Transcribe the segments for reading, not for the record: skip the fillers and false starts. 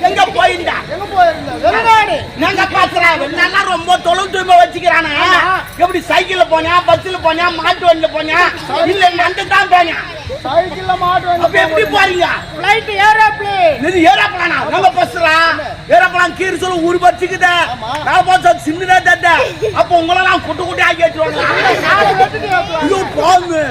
எங்க போயிருந்தா நாங்க பாக்குறேன் நல்லா ரொம்ப தொழில் தூய்மை வச்சுக்கிறானே. எப்படி சைக்கிள்ல போனியா, பஸ்ல போனியா, மாட்டு வண்டியில போனியா, இல்ல நண்டு தான் போனியா? சைக்கிள்ல மாட்டு அப்ப எப்படி போறீங்க? Flight aeroplane. இது ஏரோப்ளேனா? நம்ம பஸ்ரா ஏரோப்ளேன் கீழ சொல்ல ஊரு பச்சிக்குதே. நான் போச்ச சின்னதா தட்ட. அப்ப உங்களெல்லாம் குட்டி குட்டி ஆக்கி வச்சுவாங்க. ஐயோ பாவமே.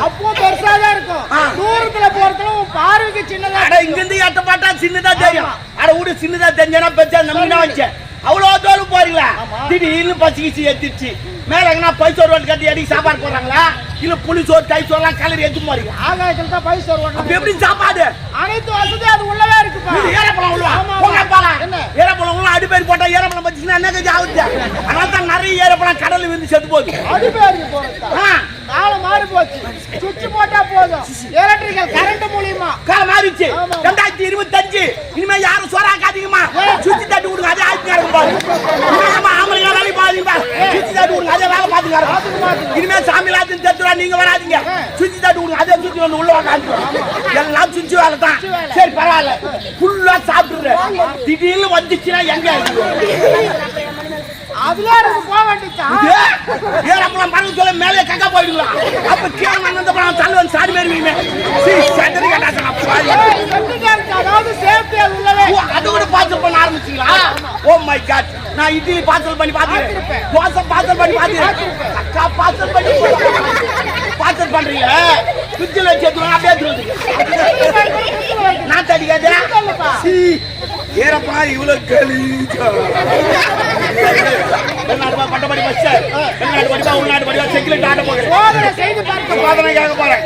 அப்போ பெருசா தான் இருக்கும். தூரத்துல போறதுல பார்வைக்கு சின்னதா. அட இங்க இருந்து ஏத்த பாட்டா சின்னதா தெரியும். அட ஊரு சின்னதா தெரிஞ்சனா பெருசா நம்ம வச்ச. அவ்வளவு தூரம் போறீங்களா? திடீர்னு பசிக்கிச்சு ஏத்திச்சு. மேல எங்கனா பைசோர் ரோட் கட்டி அடி சாப்பாடு போறாங்களா? இல்ல புளிசோர் கை சோறலாம் கலரி எடுத்து போறீங்க. ஆகாயத்துல தான் பைசோர் ஓட்டணும். அப்ப எப்படி சாப்பாடு? அனைத்து வசதியும் அது உள்ளவே இருக்குப்பா. இது ஏரோப்ளேன் உள்ள. போங்க போலாம். ஏரோப்ளேன் உள்ள அடிபேர் போட்டா ஏரோப்ளேன் பச்சினா என்ன கஜ ஆவுது? அதனால தான் நிறைய ஏரோப்ளேன் கடல்ல விழுந்து செத்து போகுது. அடிபேருக்கு போறதா? காலம் மாறி போச்சு. சுவிட்ச் போட்டா போதும். எலக்ட்ரிக்கல் கரண்ட் மூலமா காலம் மாறிச்சு. 2025 இனிமே யாரும் சோறாக்காதீங்கம்மா. சுவிட்ச் தட்டி விடுங்க. அதே ஆயிட்டாங்க பாரு. இனிமே ஆம்பளைங்க வேலை பாருங்க. சுவிட்ச் தட்டி விடுங்க. அதே வேலை பாத்துங்க. இனிமே சாமிலாத்தின் செத்துறா நீங்க வராதீங்க. சுவிட்ச் தட்டி விடுங்க. அதே சுவிட்ச் வந்து உள்ள வாங்க. எல்லாம் சுவிட்ச் வேலை தான். சரி பரவாயில்ல. ஃபுல்லா சாப்பிடுறேன். திடீர்னு வந்துச்சுன்னா எங்க அதுல போக வேண்டியதா? ஏரோப்ளேன் பறந்து சொல்ல மேலே கக்கா போயிடுங்களா? அப்ப கீழே வந்து பணம் தள்ளு வந்து சாடி மேருவீங்க. சரி கேட்டாச்சா பாரு. அதாவது சேஃப்டி அது உள்ளவே. அது கூட பார்சல் பண்ண ஆரம்பிச்சீங்களா? ஓ மை காட். நான் இட்லி பார்சல் பண்ணி பாத்துறேன். தோசை பார்சல் பண்ணி பாத்துறேன். அக்கா பார்சல் பண்ணி பார்சல் பண்றீங்க. ஃப்ரிட்ஜ்ல வச்சிருக்கோம் அப்படியே எடுத்து நான் தடிக்காதே. ஏரோப்ளேன் இவ்வளவு கலீஜா. வெளிநாடு பட்டப்படி பஸ். வெளிநாடு படிப்பா உள்நாடு படிப்பா செக்யூரிட்டி ஆட்ட போகிறேன். சோதனை செய்து பார்க்க சோதனை கேட்க போறேன்.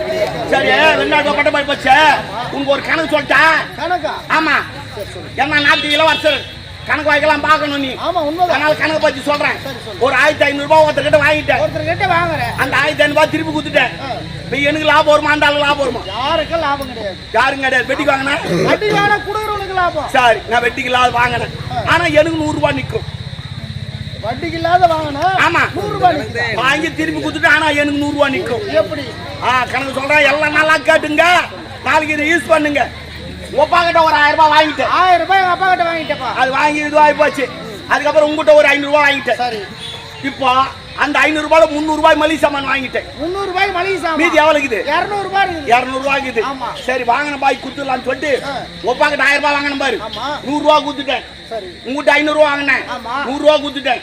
சரி வெளிநாடு பட்டப்படி பஸ். உங்களுக்கு ஒரு கணக்கு சொல்லிட்டா? கணக்கா? ஆமா. என்ன நாட்டு இளவரசர் கணக்கு வாய்க்கலாம் பார்க்கணும் நீ. ஆமா உண்மைதான். அதனால கணக்கு பத்தி சொல்றேன். ஒரு 1500 ரூபாய் ஒருத்தர்கிட்ட வாங்கிட்டேன். ஒருத்தர்கிட்ட வாங்குறேன். அந்த 1500 ரூபாய் திருப்பி கொடுத்துட்டேன். இப்ப எனக்கு லாபம் வருமா? அந்த ஆளு லாபம் வருமா? யாருக்கும் லாபம் கிடையாது. யாரும் கிடையாது. வெட்டிக்கு வாங்கினா வட்டி வாங்கினா குடுறவனுக்கு லாபம். சரி நான் வெட்டிக்கு லாபம் வாங்கினேன். ஆனா எனக்கு 100 ரூபாய் நிக்கும். வட்டிக்கு இல்லாத வாங்கினா ஆமா 100 ரூபாய் வாங்கி திருப்பி கொடுத்துட்டு ஆனா எனக்கு 100 ரூபாய் நிக்கும். எப்படி? கணக்கு சொல்றேன். எல்லாம் நல்லா கேட்டுங்க. நாளைக்கு இதை யூஸ் பண்ணுங்க. ஒப்பா கிட்ட ஒரு 1000 ரூபாய் வாங்கிட்டேன். 1000 ரூபாய் அப்பா கிட்ட வாங்கிட்டப்பா. அது வாங்கி இதுவாகி போச்சு. அதுக்கப்புறம் உங்ககிட்ட ஒரு 500 ரூபாய் வாங்கிட்டேன். சரி இப்போ அந்த 500 ரூபாயில 300 ரூபாய் மளிகை சாமான் வாங்கிட்டேன். 300 ரூபாய் மளிகை சாமான். மீதி எவ்வளவு இருக்குது? 200 ரூபாய் இருக்குது. 200 ரூபாய் இருக்குது. சரி வாங்கின பாய் குடுத்துடலாம்னு சொல்லிட்டு ஒப்பா கிட்ட 1000 ரூபாய் வாங்கின பாரு. 100 ரூபாய் குடுத்துட்டேன். சரி உங்ககிட்ட 500 ரூபாய் வாங்கினேன். 100 ரூபாய் குடுத்துட்டேன்.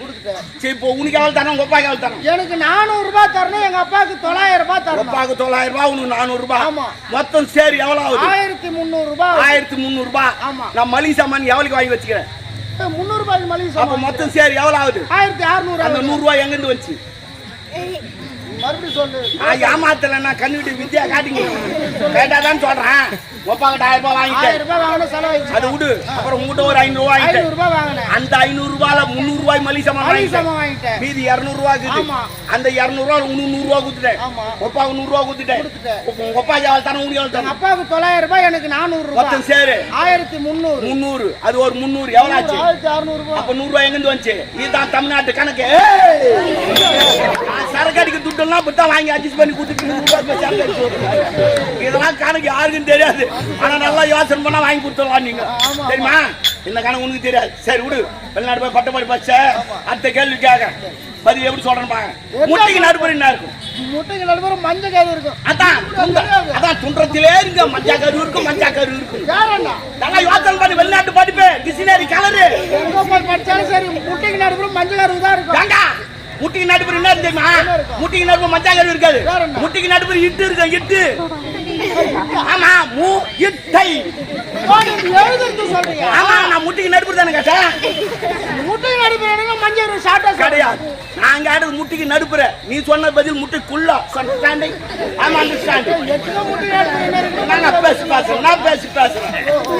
சரி இப்போ உனக்கு எவ்வளவு தரணும்? ஒப்பா எவ்வளவு தரணும்? எனக்கு 400 ரூபாய் தரணும். எங்க அப்பாவுக்கு 900 ரூபாய் தரணும். ஒப்பாக்கு 900 ரூபாய், உனக்கு 400 ரூபாய். ஆமா. மொத்தம் சரி எவ்வளவு ஆகுது? 1300 ரூபாய். 1300 ரூபாய். ஆமா. நான் மளிகை சாமான் எவ்வளவு வாங்கி வச்சுக்கிறேன்? 300 ரூபாய் மளிகை அப்ப சாமான். மொத்தம் சரி எவ்வளவு ஆகுது? 1600. அந்த 100 ரூபாய் எங்க இருந்து வந்துச்சு? மறுபடியும் சொல்லு. ஏமாத்தல நான் கண்ணுவிட்டு வித்தியா காட்டிங்க கேட்டாதான் சொல்றேன். ஒப்பா கிட்ட 1000 ரூபாய் வாங்கிட்டேன். 1000 ரூபாய் வாங்கின செலவாயிடுச்சு. அதை விடு. அப்புறம் உங்ககிட்ட ஒரு 500 ரூபாய் வாங்கிட்டேன். 500 ரூபாய் வாங்கினேன். அந்த 500 ரூபாயில 300 ரூபாய் மளிகை சாமான் வாங்கிட்டேன். மீதி 200 ரூபாய் இருக்குது. ஆமா. அந்த 200 ரூபாய் உனக்கு 100 ரூபாய் கொடுத்துட்டேன். ஆமா. ஒப்பாவுக்கு 100 ரூபாய் கொடுத்துட்டேன். உங்க அப்பா எவ்வளவு தரணும்? உனக்கு எவ்வளவு தரணும்? அப்பாவுக்கு 900 ரூபாய், எனக்கு 400 ரூபாய். மொத்தம் சேரு 1300. 300. அது ஒரு 300 எவ்வளவு ஆச்சு? 1600 ரூபாய். அப்ப 100 ரூபாய் எங்க இருந்து வந்துச்சு? இதுதான் தமிழ்நாட்டு கணக்கு. சரக்கு அடிக்க துட்டெல்லாம் இப்பதான் வாங்கி அட்ஜஸ்ட் பண்ணி கொடுத்துட்டு இதெல்லாம் கணக்கு யாருக்கும் தெரியாது. ஆனா நல்லா யோசனை பண்ணா வாங்கி கொடுத்துடலாம் நீங்க. தெரியுமா? இந்த கணக்கு உனக்கு தெரியாது. சரி விடு. வெளிநாடு போய் பட்டப்படி பச்ச. அடுத்த கேள்விக்காக பதில் எப்படி சொல்றேன்னு பாருங்க. முட்டைக்கு நடுப்புற என்ன இருக்கும்? முட்டைக்கு நடுப்புற மஞ்சள் கரு இருக்கும். அதான் துன்றத்திலே இருக்க மஞ்சள் கரு இருக்கும். மஞ்சள் கரு இருக்கும். நல்லா யோசனை பண்ணி வெளிநாட்டு படிப்பு டிக்ஷனரி கலரு எங்க போய் படிச்சாலும் சரி முட்டைக்கு நடுப்புற மஞ்சள் கரு தான் இருக்கும். முட்டிக்கு நடுப்புற என்ன தெரியுமா? முட்டிக்கு நடுப்புற மஞ்சள் கரு இருக்காது. முட்டிக்கு நடுப்புற இட்டு இருக்கு. இட்டு ஆமா மூ இட்டை. ஆமா நான் முட்டிக்கு நடுப்புற தானே கேட்டேன். முட்டைக்கு நடுப்புற மஞ்சள் சாப்பிட்டா கிடையாது. நாங்க ஆடுறது முட்டிக்கு நடுப்புற. நீ சொன்ன பதில் முட்டைக்குள்ள. அண்டர்ஸ்டாண்டிங்? ஆமா அண்டர்ஸ்டாண்டிங். நான் பேசி பேசுறேன்.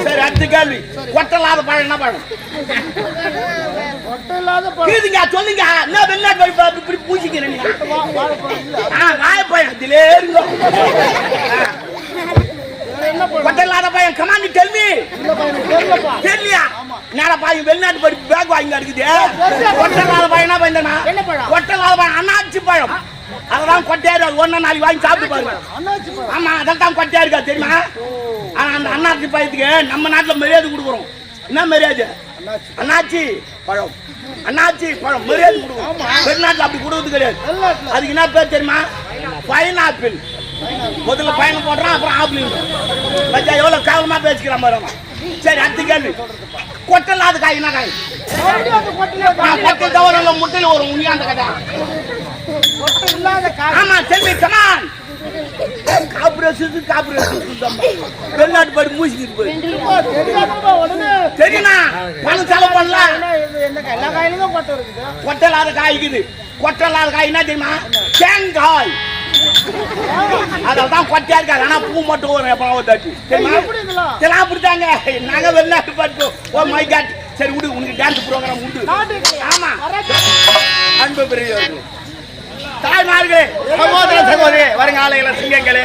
சரி அடுத்த கேள்வி. ஒட்டலாத பழம் என்ன பழம்? சொல்லுங்க. என்ன வெளிநாட்டு இப்படி பூசிக்கிறேன்? வாழைப்பழம் இதுல இருங்க. ஒட்டலாத பையன் கமாண்டி டெல்மி. தெரியலையா? நேர பாய் வெளிநாட்டு படி பேக் வாங்கி இருக்குது. ஒட்டலாத பையன் என்ன பையனா? ஒட்டலாத பையன் அண்ணாச்சி பழம். அதெல்லாம் கொட்டையா இருக்கு. ஒன்னா நாளைக்கு வாங்கி சாப்பிட்டு பாருங்க. ஆமா அதான் கொட்டையா இருக்கா தெரியுமா? ஆனா அந்த அண்ணாச்சி பழத்துக்கு நம்ம நாட்டுல மரியாதை கொடுக்குறோம். என்ன மரியாதை? அண்ணாச்சி பழம், அண்ணாச்சி பழம் மரியாதை கொடுக்கும். வெளிநாட்டுல அப்படி கொடுக்குறது கிடையாது. அதுக்கு என்ன பேர் தெரியுமா? பைனாப்பிள். முதல்ல பயணம் போடுறான், அப்புறம் ஆப்பிள். மச்சா எவ்வளவு கேவலமா பேசிக்கிறான் பாருங்க. சரி, அடுத்த கேள்வி. கொட்டலாத காய் என்ன காய்? கொட்டை தவிர முட்டையில் ஒரு உண்மையான கதை. ஆமா, செல்வி கமான். வெளிநாட்டு படி மூசிக்கிட்டு போய் தெரியுமா? பணம் செலவு பண்ணலாம். கொட்டலாத காய்க்குது. கொட்டலாத காய் என்ன தெரியுமா? தேங்காய். அதான் கொட்டையா இருக்காது. ஆனா பூ மட்டும் வரும். எப்ப தாட்டி தெரியுமா? அப்படித்தாங்க. நாங்க வெளிநாட்டு பாட்டு. Oh my God. சரி விடு, உனக்கு டான்ஸ் ப்ரோக்ராம் உண்டு. ஆமா, அன்பு பெரிய தாய்மார்களே, சகோதர சகோதரி, வருங்காலையில சிங்கங்களே,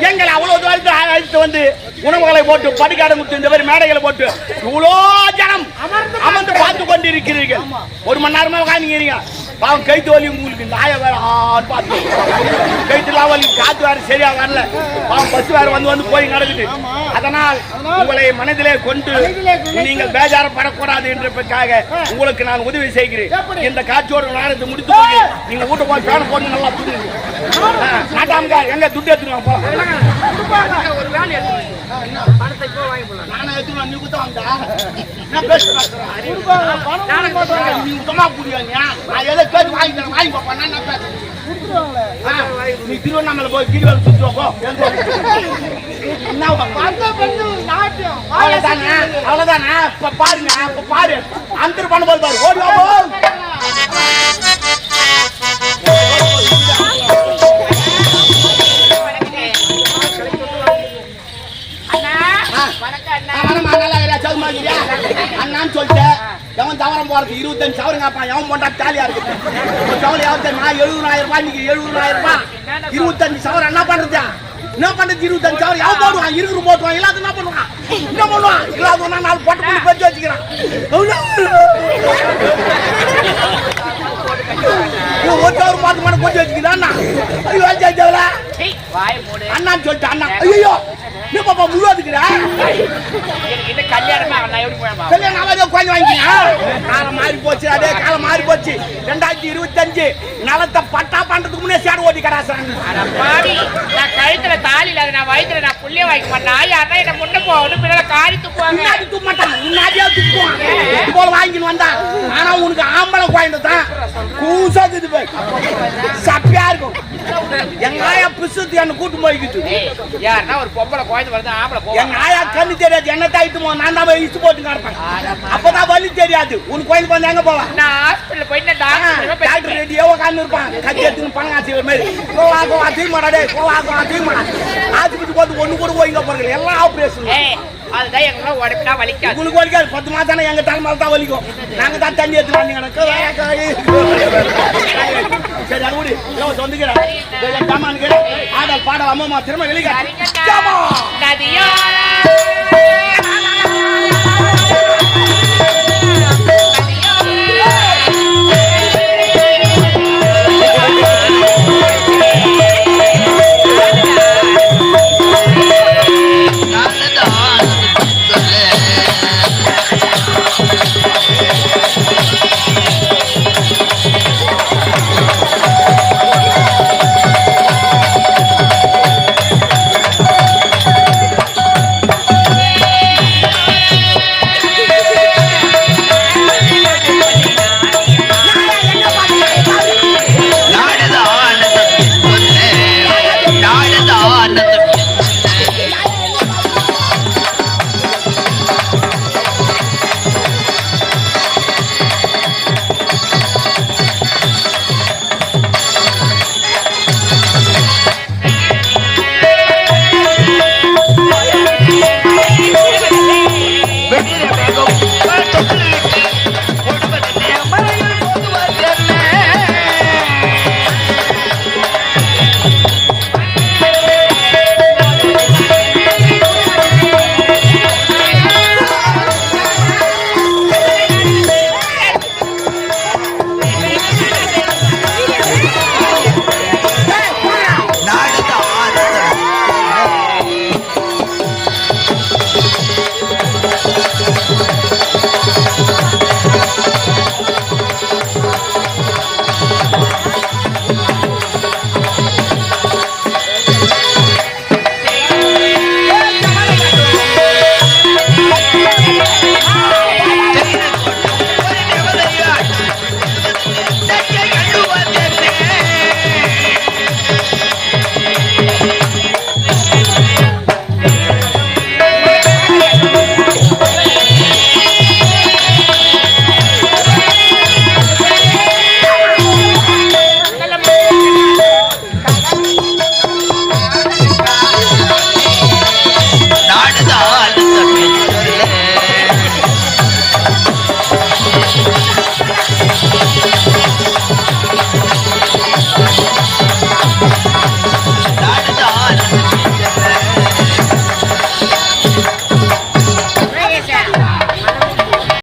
எங்களை அவ்வளவு தூரத்து அழைத்து வந்து உணவுகளை போட்டு படிக்காடு முத்து இந்த மாதிரி மேடைகளை போட்டு இவ்வளோ ஜனம் அமர்ந்து பார்த்து கொண்டு இருக்கிறீர்கள். 1 மணி நேரமா உட்காந்துக்கிறீங்க. பாவம் கைத்து வலி உங்களுக்கு நாய வேற பார்த்து கைத்துலாம் வலி, காத்து வேற சரியா வரல. பாவம் பஸ் வேற வந்து போய் நடக்குது. அதனால் உங்களை மனதிலே கொண்டு நீங்கள் பேஜாரப்படக்கூடாது என்றதுக்காக உங்களுக்கு நான் உதவி செய்கிறேன். இந்த காட்சியோட நேரத்தை முடித்து நீங்க வீட்டு போய் பேன போட்டு நல்லா புரியுது. நாட்டாமக்கார் எங்க துட்டு எடுத்துருவாங்க போலாம். ஒரு வேலை பணத்தை போய் வாங்கி போலாம். நானே எடுத்துருவேன். நீ குத்த வாங்கடா. நான் பேசுறேன். நீ சுத்தமா புரியாங்க. நான் எதை கேட்டு வாங்கி வாங்கி போப்பா. நான் பேசுறேன். நீ திருவண்ணாமலை போய் கிரிவலம் சுற்றுவா போ. அவ்வளவுதானே? இப்ப பாருங்க, இப்ப பாரு. அந்த பண்ண போது பாரு. ஓடி வா. அண்ணான்னு சொல்லிட்டு எவன் தவறம் போறது 25 சவரம் காப்பான். எவன் போட்டா தாலியா இருக்கு. சவரம் எவ்வளவு 70,000 ரூபாய். இன்னைக்கு 70,000 ரூபாய். 25 சவரம் என்ன பண்றது? என்ன பண்றது? 25 சவரம் எவன் போடுவான்? இருக்கிற போட்டுவான். இல்லாத என்ன பண்ணுவான்? என்ன பண்ணுவான்? இல்லாத 4 போட்டு பண்ணி பறிச்சு வச்சுக்கிறான். ஒரு மாட்டு மாடு போட்டு வச்சுக்கிறான். அண்ணான்னு சொல்லிட்டு அண்ணா ஐயோ நீ பாப்பா முழுவதுக்குறா கல்யாணம் கொஞ்சம் வாங்கிக்கியா? காலம் மாறி போச்சு. அதே காலம் மாறி போச்சு. 2025 நலத்தை பட்டா பண்றதுக்கு முன்னே சேடு ஓட்டி கராசாங்க. கழுத்துல தாலி இல்லாத நான் வயிற்றுல நான் புள்ளிய வாங்கி பண்ணா யாரா என்ன முன்ன போகணும் பின்னால காரி துப்புவாங்க. முன்னாடி துப்ப மாட்டாங்க, முன்னாடியே துப்புவாங்க. போல வாங்கின்னு வந்தா ஆனா உனக்கு ஆம்பளை குழந்தை தான் கூசாக்குது போய் சப்பியா இருக்கும். எங்க ஆயா பிசுத்து என்ன கூட்டு போய்க்குது. யாருன்னா ஒரு பொம்பளை குழந்தை வருது ஆம்பளை போ. எங்க ஆயா கண்ணு தெரியாது. என்ன தாயிட்டுமோ நான் தான் இச்சு போட்டு கிடப்பேன். அப்பதான் வலி தெரியாது. உனக்கு குழந்தை வந்து எங்க போவா? நான் ஹாஸ்பிட்டல் போயிட்டு டாக்டர் ரெடியோ உட்காந்து இருப்பான். கட்சி எடுத்துன்னு பணம் காசு மாதிரி கோவா தீமாடா கோவா தீமாடா ஆஸ்பத்திரி போட்டு ஒண்ணு கூட போய்ங்க போறீங்க. எல்லாம் ஆபரேஷன். அதுதான் எங்க உடம்புனா வலிக்காது. உங்களுக்கு வலிக்காது. 10 மாசம் தானே எங்க தலைமையில தான் வலிக்கும். நாங்க தான் தண்ணி எடுத்து வாங்க சரி அடி வந்துக்கிறேன். ஆடல் பாடல் அம்மா திரும்ப வெளியே